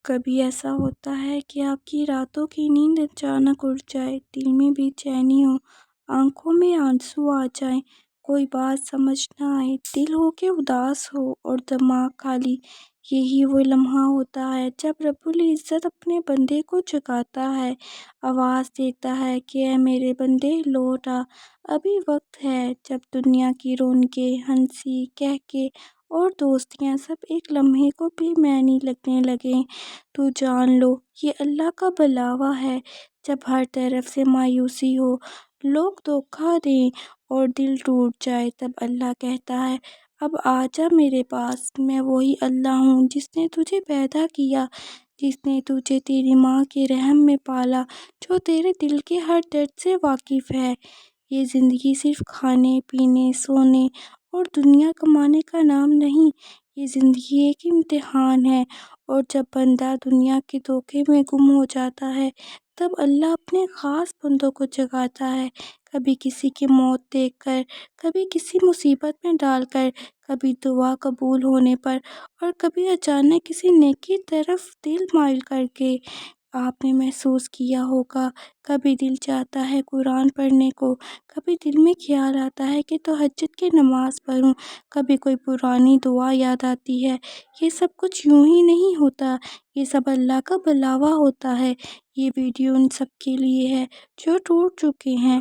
کبھی ایسا ہوتا ہے کہ آپ کی راتوں کی نیند اچانک اڑ جائے، دل میں بے چینی ہو، آنکھوں میں آنسو آ جائیں، کوئی بات سمجھ نہ آئے، دل ہو کے اداس ہو اور دماغ خالی۔ یہی وہ لمحہ ہوتا ہے جب رب العزت اپنے بندے کو جگاتا ہے، آواز دیتا ہے کہ اے میرے بندے لوٹ آ، ابھی وقت ہے۔ جب دنیا کی رونقیں، ہنسی، کہکے اور دوستیاں سب ایک لمحے کو بے معنی لگنے لگیں تو جان لو یہ اللہ کا بلاوا ہے۔ جب ہر طرف سے مایوسی ہو، لوگ دھوکہ دیں اور دل ٹوٹ جائے، تب اللہ کہتا ہے اب آجا میرے پاس، میں وہی اللہ ہوں جس نے تجھے پیدا کیا، جس نے تجھے تیری ماں کے رحم میں پالا، جو تیرے دل کے ہر درد سے واقف ہے۔ یہ زندگی صرف کھانے پینے، سونے اور دنیا کمانے کا نام نہیں، یہ زندگی ایک امتحان ہے۔ اور جب بندہ دنیا کے دھوکے میں گم ہو جاتا ہے، تب اللہ اپنے خاص بندوں کو جگاتا ہے، کبھی کسی کی موت دیکھ کر، کبھی کسی مصیبت میں ڈال کر، کبھی دعا قبول ہونے پر، اور کبھی اچانک کسی نیکی طرف دل مائل کر کے۔ آپ نے محسوس کیا ہوگا، کبھی دل چاہتا ہے قرآن پڑھنے کو، کبھی دل میں خیال آتا ہے کہ تہجد کی نماز پڑھوں، کبھی کوئی پرانی دعا یاد آتی ہے۔ یہ سب کچھ یوں ہی نہیں ہوتا، یہ سب اللہ کا بلاوا ہوتا ہے۔ یہ ویڈیو ان سب کے لیے ہے جو ٹوٹ چکے ہیں،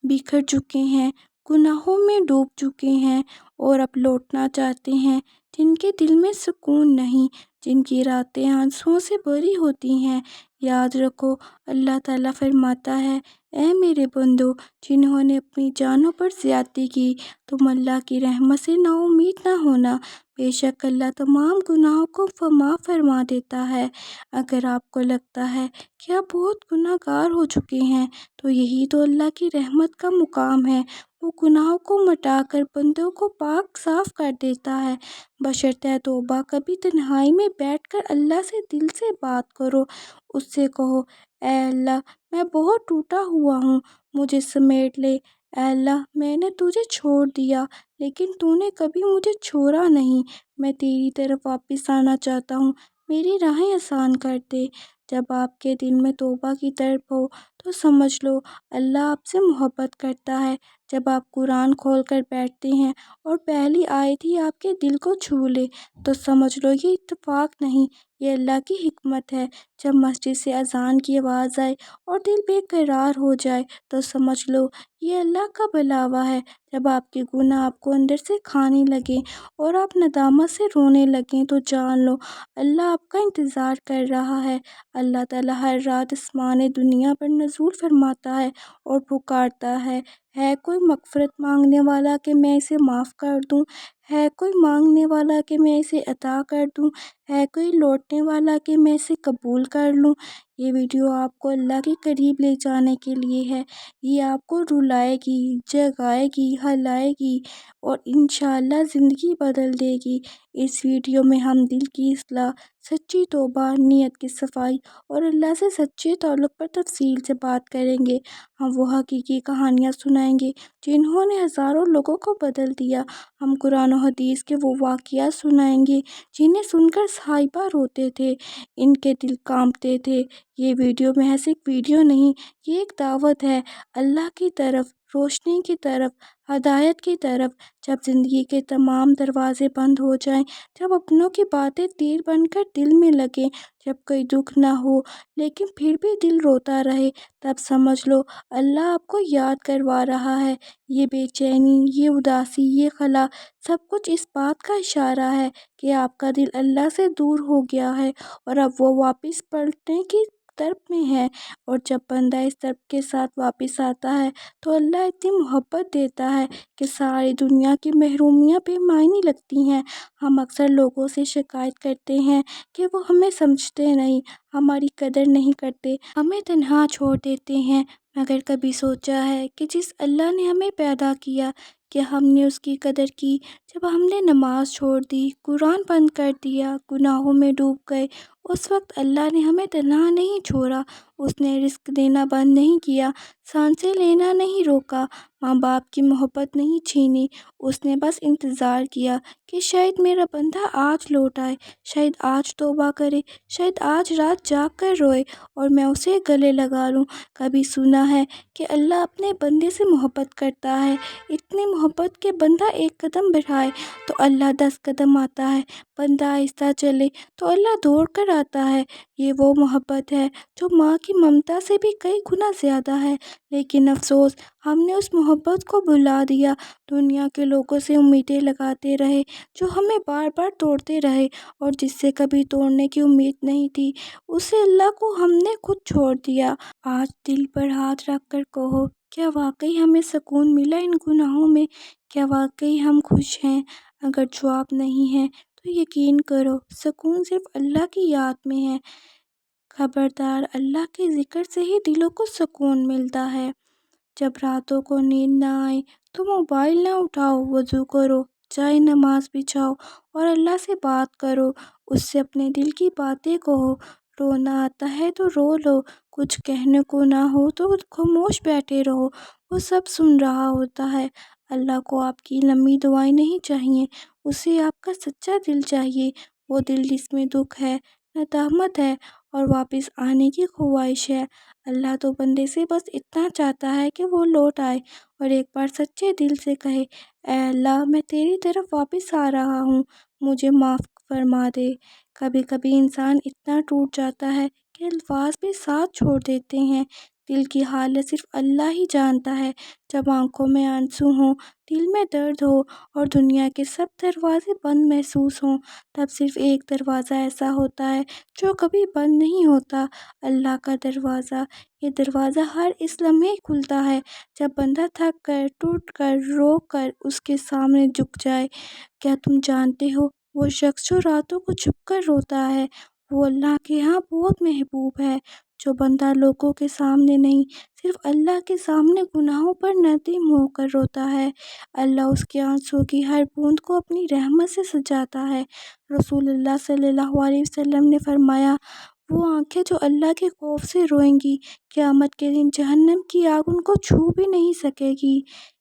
بکھر چکے ہیں، گناہوں میں ڈوب چکے ہیں اور اب لوٹنا چاہتے ہیں، جن کے دل میں سکون نہیں، جن کی راتیں آنسوؤں سے بھری ہوتی ہیں۔ یاد رکھو، اللہ تعالیٰ فرماتا ہے اے میرے بندو جنہوں نے اپنی جانوں پر زیادتی کی، تم اللہ کی رحمت سے نا امید نہ ہونا، بے شک اللہ تمام گناہوں کو معاف فرما دیتا ہے۔ اگر آپ کو لگتا ہے کہ آپ بہت گناہ گار ہو چکے ہیں تو یہی تو اللہ کی رحمت کا مقام ہے، وہ گناہوں کو مٹا کر بندوں کو پاک صاف کر دیتا ہے، بشرطِ توبہ۔ کبھی تنہائی میں بیٹھ کر اللہ سے دل سے بات کرو، اس سے کہو اے اللہ میں بہت ٹوٹا ہوا ہوں، مجھے سمیٹ لے۔ اے اللہ میں نے تجھے چھوڑ دیا لیکن تو نے کبھی مجھے چھوڑا نہیں، میں تیری طرف واپس آنا چاہتا ہوں، میری راہیں آسان کر دے۔ جب آپ کے دل میں توبہ کی تڑپ ہو تو سمجھ لو اللہ آپ سے محبت کرتا ہے۔ جب آپ قرآن کھول کر بیٹھتے ہیں اور پہلی آیت ہی آپ کے دل کو چھو لے تو سمجھ لو یہ اتفاق نہیں، یہ اللہ کی حکمت ہے۔ جب مسجد سے اذان کی آواز آئے اور دل بے قرار ہو جائے تو سمجھ لو یہ اللہ کا بلاوا ہے۔ جب آپ کے گناہ آپ کو اندر سے کھانے لگیں اور آپ ندامت سے رونے لگیں تو جان لو اللہ آپ کا انتظار کر رہا ہے۔ اللہ تعالیٰ ہر رات آسمان دنیا پر نزول فرماتا ہے اور پکارتا ہے کوئی مغفرت مانگنے والا کہ میں اسے معاف کر دوں، ہے کوئی مانگنے والا کہ میں اسے عطا کر دوں، ہے کوئی لوٹنے والا کہ میں اسے قبول کر لوں۔ یہ ویڈیو آپ کو اللہ کے قریب لے جانے کے لیے ہے، یہ آپ کو رلائے گی، جگائے گی، ہلائے گی اور انشاءاللہ زندگی بدل دے گی۔ اس ویڈیو میں ہم دل کی اصلاح، سچی توبہ، نیت کی صفائی اور اللہ سے سچے تعلق پر تفصیل سے بات کریں گے۔ ہم وہ حقیقی کہانیاں سنائیں گے جنہوں نے ہزاروں لوگوں کو بدل دیا، ہم قرآن و حدیث کے وہ واقعات سنائیں گے جنہیں سن کر صحابہ روتے تھے، ان کے دل کانپتے تھے۔ یہ ویڈیو محض ایک ویڈیو نہیں، یہ ایک دعوت ہے اللہ کی طرف، روشنی کی طرف، ہدایت کی طرف۔ جب زندگی کے تمام دروازے بند ہو جائیں، جب اپنوں کی باتیں تیر بن کر دل میں لگیں، جب کوئی دکھ نہ ہو لیکن پھر بھی دل روتا رہے، تب سمجھ لو اللہ آپ کو یاد کروا رہا ہے۔ یہ بے چینی، یہ اداسی، یہ خلا، سب کچھ اس بات کا اشارہ ہے کہ آپ کا دل اللہ سے دور ہو گیا ہے اور اب وہ واپس پلٹنے کی طرف میں ہے۔ اور جب بندہ اس طرف کے ساتھ واپس آتا ہے تو اللہ اتنی محبت دیتا ہے کہ ساری دنیا کی محرومیاں بے معنی لگتی ہیں۔ ہم اکثر لوگوں سے شکایت کرتے ہیں کہ وہ ہمیں سمجھتے نہیں، ہماری قدر نہیں کرتے، ہمیں تنہا چھوڑ دیتے ہیں، مگر کبھی سوچا ہے کہ جس اللہ نے ہمیں پیدا کیا، کہ ہم نے اس کی قدر کی جب ہم نے نماز چھوڑ دی، قرآن بند کر دیا، گناہوں میں ڈوب گئے اس وقت اللہ نے ہمیں تنہا نہیں چھوڑا، اس نے رزق دینا بند نہیں کیا، سانسیں لینا نہیں روکا، ماں باپ کی محبت نہیں چھینی، اس نے بس انتظار کیا کہ شاید میرا بندہ آج لوٹ آئے، شاید آج توبہ کرے، شاید آج رات جاگ کر روئے اور میں اسے گلے لگا لوں۔ کبھی سنا ہے کہ اللہ اپنے بندے سے محبت کرتا ہے، اتنی محبت کہ بندہ ایک قدم بڑھائے تو اللہ 10 قدم آتا ہے، بندہ آہستہ چلے تو اللہ دوڑ کر آتا ہے۔ یہ وہ محبت ہے جو ماں کی ممتا سے بھی کئی گنا زیادہ ہے، لیکن افسوس ہم نے اس محبت کو بھلا دیا، دنیا کے لوگوں سے امیدیں لگاتے رہے جو ہمیں بار بار توڑتے رہے، اور جس سے کبھی توڑنے کی امید نہیں تھی اسے اللہ کو ہم نے خود چھوڑ دیا۔ آج دل پر ہاتھ رکھ کر کہو، کیا واقعی ہمیں سکون ملا ان گناہوں میں؟ کیا واقعی ہم خوش ہیں؟ اگر جواب نہیں ہے تو یقین کرو سکون صرف اللہ کی یاد میں ہے۔ خبردار، اللہ کے ذکر سے ہی دلوں کو سکون ملتا ہے۔ جب راتوں کو نیند نہ آئے تو موبائل نہ اٹھاؤ، وضو کرو، چائے نماز بچھاؤ اور اللہ سے بات کرو، اس سے اپنے دل کی باتیں کہو۔ رونا آتا ہے تو رو لو، کچھ کہنے کو نہ ہو تو خاموش بیٹھے رہو، وہ سب سن رہا ہوتا ہے۔ اللہ کو آپ کی لمبی دعائیں نہیں چاہیے، اسے آپ کا سچا دل چاہیے، وہ دل جس میں دکھ ہے، ندامت ہے اور واپس آنے کی خواہش ہے۔ اللہ تو بندے سے بس اتنا چاہتا ہے کہ وہ لوٹ آئے اور ایک بار سچے دل سے کہے، اے اللہ میں تیری طرف واپس آ رہا ہوں، مجھے معاف فرما دے۔ کبھی کبھی انسان اتنا ٹوٹ جاتا ہے کہ الفاظ بھی ساتھ چھوڑ دیتے ہیں۔ دل کی حالت صرف اللہ ہی جانتا ہے۔ جب آنکھوں میں آنسو ہوں، دل میں درد ہو اور دنیا کے سب دروازے بند محسوس ہوں، تب صرف ایک دروازہ ایسا ہوتا ہے جو کبھی بند نہیں ہوتا، اللہ کا دروازہ۔ یہ دروازہ ہر اس لمحے کھلتا ہے جب بندہ تھک کر، ٹوٹ کر، رو کر اس کے سامنے جھک جائے۔ کیا تم جانتے ہو وہ شخص جو راتوں کو چھپ کر روتا ہے وہ اللہ کے ہاں بہت محبوب ہے؟ جو بندہ لوگوں کے سامنے نہیں، صرف اللہ کے سامنے گناہوں پر ندیم ہو کر روتا ہے، اللہ اس کے آنسوں کی ہر بوند کو اپنی رحمت سے سجاتا ہے۔ رسول اللہ صلی اللہ علیہ وسلم نے فرمایا، وہ آنکھیں جو اللہ کے خوف سے روئیں گی، قیامت کے دن جہنم کی آگ ان کو چھو بھی نہیں سکے گی۔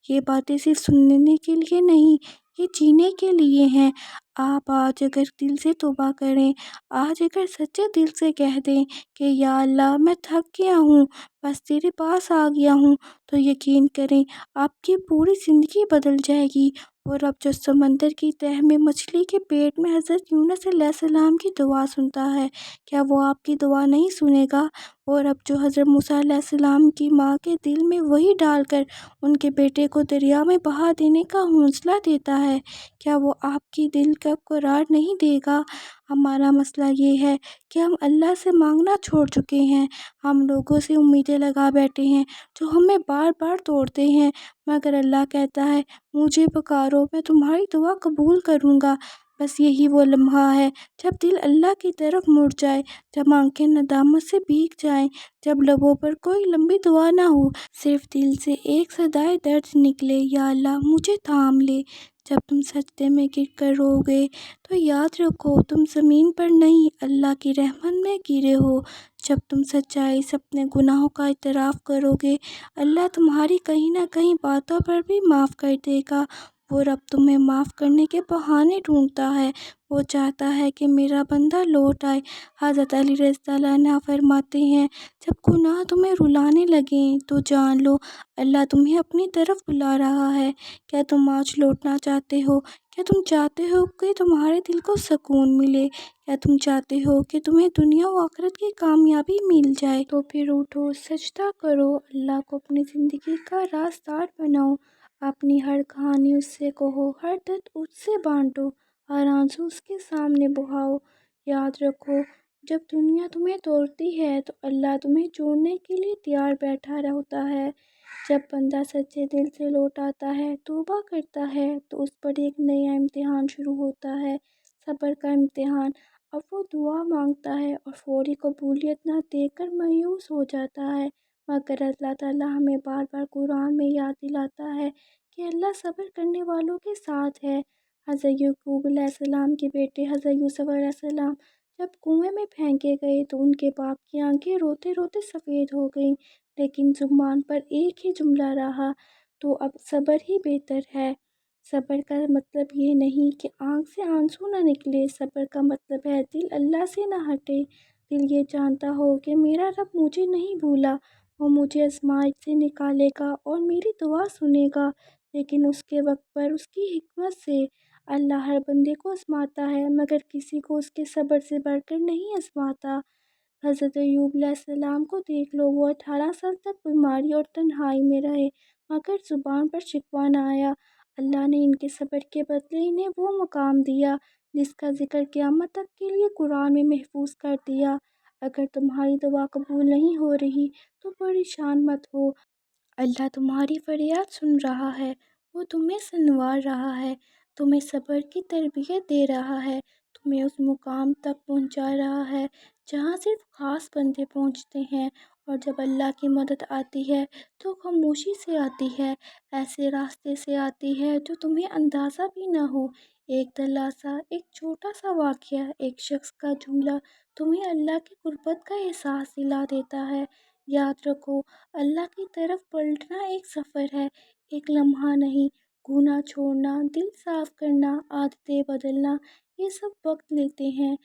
یہ باتیں صرف سننے کے لیے نہیں، یہ جینے کے لیے ہیں۔ آپ آج اگر دل سے توبہ کریں، آج اگر سچے دل سے کہہ دیں کہ یا اللہ میں تھک گیا ہوں، بس تیرے پاس آ گیا ہوں، تو یقین کریں آپ کی پوری زندگی بدل جائے گی۔ وہ رب جو سمندر کی تہہ میں مچھلی کے پیٹ میں حضرت یونس علیہ السلام کی دعا سنتا ہے، کیا وہ آپ کی دعا نہیں سنے گا؟ وہ رب جو حضرت موسیٰ علیہ السلام کی ماں کے دل میں وحی ڈال کر ان کے بیٹے کو دریا میں بہا دینے کا حوصلہ دیتا ہے، کیا وہ آپ کی دل کا قرار نہیں دے گا؟ ہمارا مسئلہ یہ ہے کہ ہم اللہ سے مانگنا چھوڑ چکے ہیں، ہم لوگوں سے امیدیں لگا بیٹھے ہیں جو ہمیں بار بار توڑتے ہیں، مگر اللہ کہتا ہے مجھے پکارو میں تمہاری دعا قبول کروں گا۔ بس یہی وہ لمحہ ہے جب دل اللہ کی طرف مڑ جائے، جب آنکھیں ندامت سے بھیگ جائیں، جب لبوں پر کوئی لمبی دعا نہ ہو، صرف دل سے ایک صدائے درد نکلے، یا اللہ مجھے تھام لے۔ جب تم سجدے میں گر کر رو گے تو یاد رکھو تم زمین پر نہیں اللہ کی رحمت میں گرے ہو۔ جب تم سچائی سے اپنے گناہوں کا اعتراف کرو گے، اللہ تمہاری کہیں نہ کہیں باتوں پر بھی معاف کر دے گا۔ وہ رب تمہیں معاف کرنے کے بہانے ڈھونڈتا ہے، وہ چاہتا ہے کہ میرا بندہ لوٹ آئے۔ حضرت علی رضی اللہ عنہ فرماتے ہیں، جب گناہ تمہیں رلانے لگیں تو جان لو اللہ تمہیں اپنی طرف بلا رہا ہے۔ کیا تم آج لوٹنا چاہتے ہو؟ کیا تم چاہتے ہو کہ تمہارے دل کو سکون ملے؟ کیا تم چاہتے ہو کہ تمہیں دنیا و آخرت کی کامیابی مل جائے؟ تو پھر اٹھو، سجدہ کرو، اللہ کو اپنی زندگی کا رازدار بناؤ، اپنی ہر کہانی اس سے کہو، ہر درد اس سے بانٹو، ہر آنسو اس کے سامنے بہاؤ۔ یاد رکھو جب دنیا تمہیں توڑتی ہے تو اللہ تمہیں جوڑنے کے لیے تیار بیٹھا ہوتا ہے۔ جب بندہ سچے دل سے لوٹ آتا ہے، توبہ کرتا ہے، تو اس پر ایک نیا امتحان شروع ہوتا ہے، صبر کا امتحان۔ اب وہ دعا مانگتا ہے اور فوری قبولیت نہ دیکھ کر مایوس ہو جاتا ہے، مگر اللہ تعالیٰ ہمیں بار بار قرآن میں یاد دلاتا ہے کہ اللہ صبر کرنے والوں کے ساتھ ہے۔ حضرت یعقوب علیہ السلام کے بیٹے حضرت یوسف علیہ السلام جب کنویں میں پھینکے گئے تو ان کے باپ کی آنکھیں روتے روتے سفید ہو گئیں، لیکن زبان پر ایک ہی جملہ رہا، تو اب صبر ہی بہتر ہے۔ صبر کا مطلب یہ نہیں کہ آنکھ سے آنسو نہ نکلے، صبر کا مطلب ہے دل اللہ سے نہ ہٹے، دل یہ جانتا ہو کہ میرا رب مجھے نہیں بھولا، وہ مجھے آزمائش سے نکالے گا اور میری دعا سنے گا، لیکن اس کے وقت پر اس کی حکمت سے۔ اللہ ہر بندے کو آزماتا ہے، مگر کسی کو اس کے صبر سے بڑھ کر نہیں آزماتا۔ حضرت ایوب علیہ السلام کو دیکھ لو، وہ 18 سال تک بیماری اور تنہائی میں رہے، مگر زبان پر شکوہ نہ آیا۔ اللہ نے ان کے صبر کے بدلے انہیں وہ مقام دیا جس کا ذکر قیامت تک کے لیے قرآن میں محفوظ کر دیا۔ اگر تمہاری دعا قبول نہیں ہو رہی تو پریشان مت ہو، اللہ تمہاری فریاد سن رہا ہے، وہ تمہیں سنوار رہا ہے، تمہیں صبر کی تربیت دے رہا ہے، تمہیں اس مقام تک پہنچا رہا ہے جہاں صرف خاص بندے پہنچتے ہیں، اور جب اللہ کی مدد آتی ہے تو خاموشی سے آتی ہے، ایسے راستے سے آتی ہے جو تمہیں اندازہ بھی نہ ہو۔ ایک دلاسا، ایک چھوٹا سا واقعہ، ایک شخص کا جملہ تمہیں اللہ کی قربت کا احساس دلا دیتا ہے۔ یاد رکھو، اللہ کی طرف پلٹنا ایک سفر ہے، ایک لمحہ نہیں۔ گناہ چھوڑنا، دل صاف کرنا، عادتیں بدلنا، یہ سب وقت لیتے ہیں،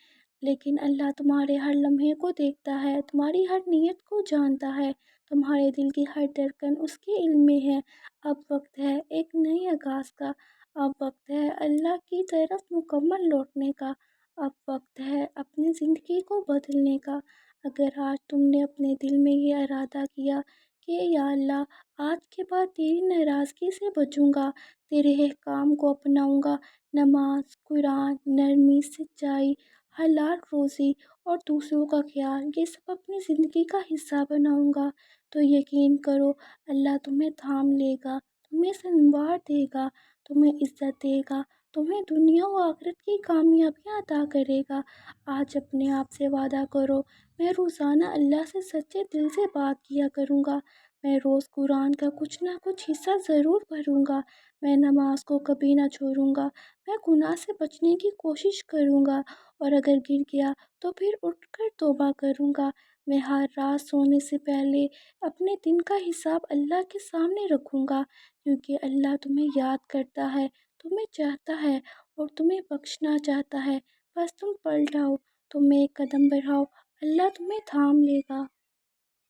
لیکن اللہ تمہارے ہر لمحے کو دیکھتا ہے، تمہاری ہر نیت کو جانتا ہے، تمہارے دل کی ہر دھڑکن اس کے علم میں ہے۔ اب وقت ہے ایک نئے آغاز کا، اب وقت ہے اللہ کی طرف مکمل لوٹنے کا، اب وقت ہے اپنی زندگی کو بدلنے کا۔ اگر آج تم نے اپنے دل میں یہ ارادہ کیا کہ یا اللہ، آج کے بعد تیری ناراضگی سے بچوں گا، تیرے احکام کو اپناؤں گا، نماز، قرآن، نرمی، سچائی، حلال روزی اور دوسروں کا خیال، یہ سب اپنی زندگی کا حصہ بناؤں گا، تو یقین کرو اللہ تمہیں تھام لے گا، تمہیں سنوار دے گا، تمہیں عزت دے گا، تمہیں دنیا و آخرت کی کامیابیاں عطا کرے گا۔ آج اپنے آپ سے وعدہ کرو، میں روزانہ اللہ سے سچے دل سے بات کیا کروں گا، میں روز قرآن کا کچھ نہ کچھ حصہ ضرور پڑھوں گا، میں نماز کو کبھی نہ چھوڑوں گا، میں گناہ سے بچنے کی کوشش کروں گا، اور اگر گر گیا تو پھر اٹھ کر توبہ کروں گا، میں ہر رات سونے سے پہلے اپنے دن کا حساب اللہ کے سامنے رکھوں گا، کیونکہ اللہ تمہیں یاد کرتا ہے، تمہیں چاہتا ہے اور تمہیں بخشنا چاہتا ہے، بس تم پلٹ آؤ، تم ایک قدم بڑھاؤ، اللہ تمہیں تھام لے گا۔